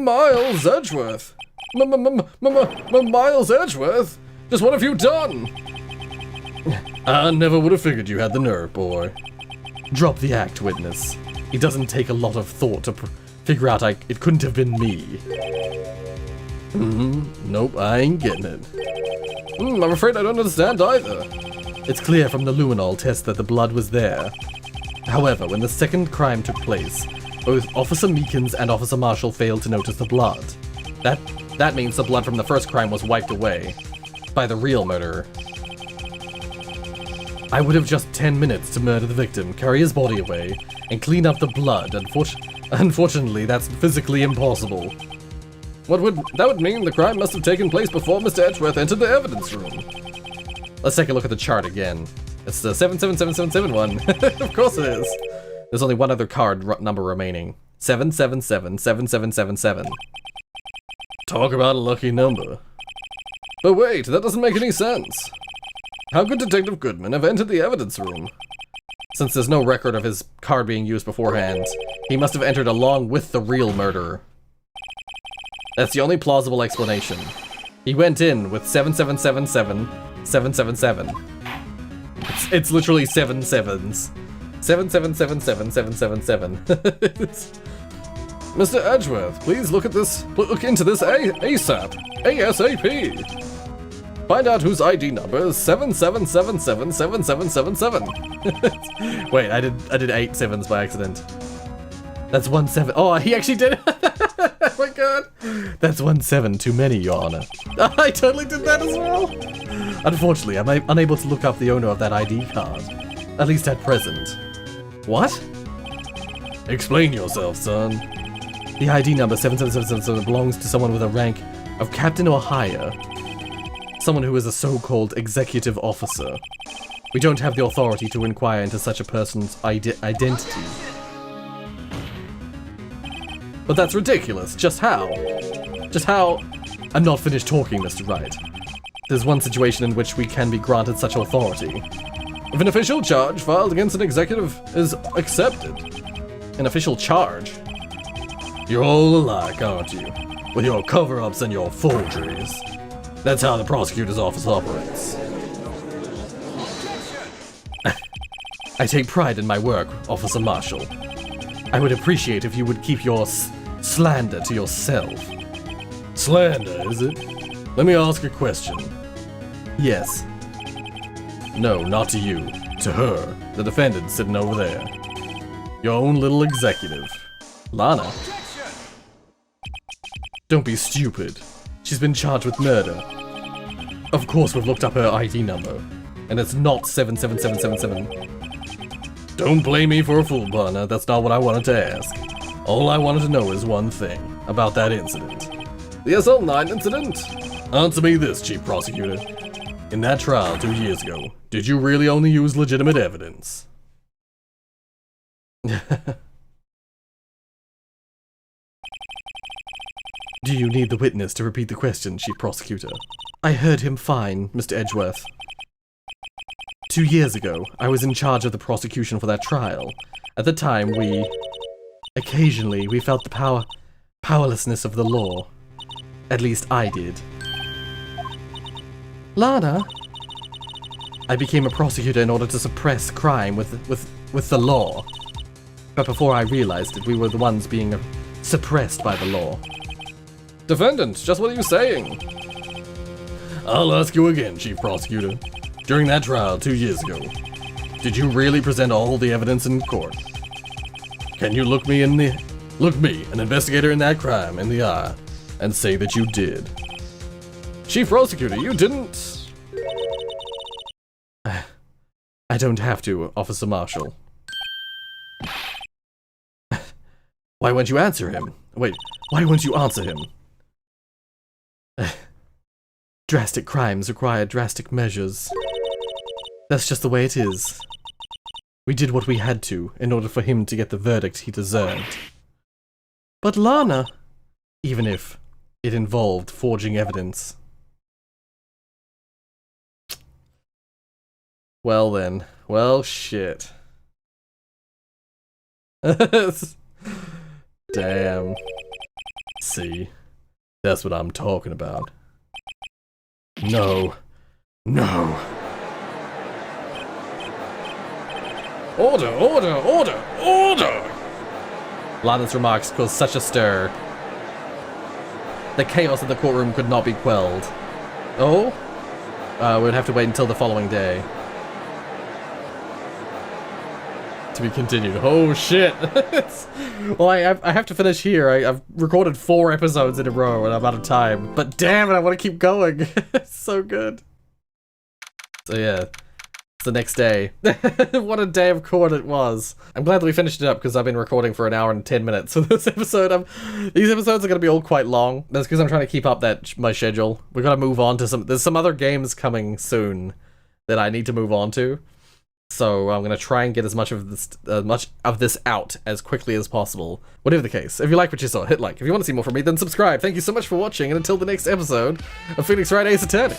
Miles Edgeworth. Miles Edgeworth? Just what have you done? I never would have figured you had the nerve, boy. Drop the act, witness. It doesn't take a lot of thought to figure out it couldn't have been me. Nope, I ain't getting it. I'm afraid I don't understand either. It's clear from the luminol test that the blood was there. However, when the second crime took place, both Officer Meekins and Officer Marshall failed to notice the blood. That means the blood from the first crime was wiped away by the real murderer. I would have just 10 minutes to murder the victim, carry his body away, and clean up the blood. Unfortunately, that's physically impossible. That would mean the crime must have taken place before Mr. Edgeworth entered the evidence room. Let's take a look at the chart again. It's the 777771. Of course it is. There's only one other card number remaining. 7777777. Talk about a lucky number. But wait, that doesn't make any sense. How could Detective Goodman have entered the evidence room? Since there's no record of his card being used beforehand, he must have entered along with the real murderer. That's the only plausible explanation. He went in with 7777777. It's literally 7 sevens. 7777777. Mr. Edgeworth, please look into this ASAP. ASAP. Find out whose ID number is 7777777777. Wait, I did 8 sevens by accident. That's 1 7. Oh, he actually did it. Oh my god. That's 1 7 too many, Your Honor. I totally did that as well. Unfortunately, I'm unable to look up the owner of that ID card. At least at present. What? Explain yourself, son. The ID number 7777 belongs to someone with a rank of captain or higher. Someone who is a so-called executive officer. We don't have the authority to inquire into such a person's identity. But that's ridiculous. Just how? Just how? I'm not finished talking, Mr. Wright. There's one situation in which we can be granted such authority. If an official charge filed against an executive is accepted. An official charge? You're all alike, aren't you? With your cover-ups and your forgeries. That's how the prosecutor's office operates. I take pride in my work, Officer Marshall. I would appreciate if you would keep your slander to yourself. Slander, is it? Let me ask a question. Yes. No, not to you. To her, the defendant sitting over there. Your own little executive. Lana? Don't be stupid. She's been charged with murder. Of course we've looked up her ID number. And it's not 77777. Don't blame me for a fool, partner. That's not what I wanted to ask. All I wanted to know is one thing. About that incident. The SL9 incident? Answer me this, Chief Prosecutor. In that trial 2 years ago, did you really only use legitimate evidence? Do you need the witness to repeat the question, Chief Prosecutor? I heard him fine, Mr. Edgeworth. 2 years ago, I was in charge of the prosecution for that trial. At the time, occasionally, we felt the powerlessness of the law. At least I did. Lana? I became a prosecutor in order to suppress crime with the law. But before I realized it, we were the ones being suppressed by the law. Defendant, just what are you saying? I'll ask you again, Chief Prosecutor. During that trial 2 years ago, did you really present all the evidence in court? Can you look me, an investigator in that crime, in the eye, and say that you did? Chief Prosecutor, you didn't... I don't have to, Officer Marshall. Why won't you answer him? Wait, why won't you answer him? Drastic crimes require drastic measures. That's just the way it is. We did what we had to in order for him to get the verdict he deserved. But Lana, even if it involved forging evidence. Well then, well shit. Damn. See, that's what I'm talking about. No. No. Order, order, order, order! Lana's remarks caused such a stir. The chaos in the courtroom could not be quelled. Oh? We'd have to wait until the following day. To be continued. Oh shit! Well, I have to finish here. I've recorded 4 episodes in a row and I'm out of time. But damn it, I want to keep going. It's so good. So yeah. The next day. What a day of court it was. I'm glad that we finished it up because I've been recording for 1 hour and 10 minutes. So this episode, these episodes are going to be all quite long. That's because I'm trying to keep up my schedule. We've got to move on to there's some other games coming soon that I need to move on to. So I'm going to try and get as much of this out as quickly as possible. Whatever the case, if you like what you saw, hit like. If you want to see more from me, then subscribe. Thank you so much for watching, and until the next episode of Phoenix Wright Ace Attorney.